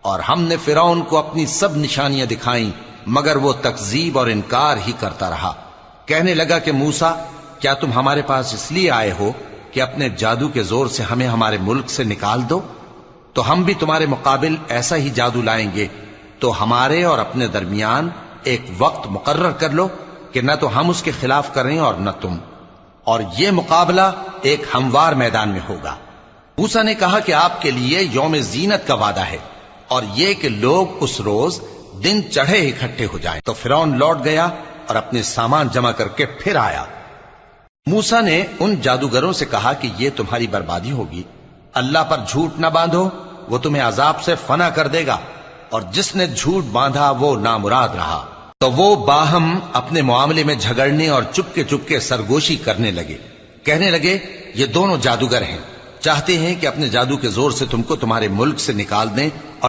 اور ہم نے فرعون کو اپنی سب نشانیاں دکھائیں مگر وہ تکذیب اور انکار ہی کرتا رہا۔ کہنے لگا کہ موسیٰ، کیا تم ہمارے پاس اس لیے آئے ہو کہ اپنے جادو کے زور سے ہمیں ہمارے ملک سے نکال دو؟ تو ہم بھی تمہارے مقابل ایسا ہی جادو لائیں گے، تو ہمارے اور اپنے درمیان ایک وقت مقرر کر لو کہ نہ تو ہم اس کے خلاف کریں اور نہ تم، اور یہ مقابلہ ایک ہموار میدان میں ہوگا۔ موسیٰ نے کہا کہ آپ کے لیے یوم زینت کا وعدہ ہے، اور یہ کہ لوگ اس روز دن چڑھے اکٹھے ہو جائیں۔ تو فرعون لوٹ گیا اور اپنے سامان جمع کر کے پھر آیا۔ موسیٰ نے ان جادوگروں سے کہا کہ یہ تمہاری بربادی ہوگی، اللہ پر جھوٹ نہ باندھو، وہ تمہیں عذاب سے فنا کر دے گا، اور جس نے جھوٹ باندھا وہ نامراد رہا۔ تو وہ باہم اپنے معاملے میں جھگڑنے اور چپکے سرگوشی کرنے لگے۔ کہنے لگے یہ دونوں جادوگر ہیں، چاہتے ہیں کہ اپنے جادو کے زور سے تم کو تمہارے ملک سے نکال دیں اور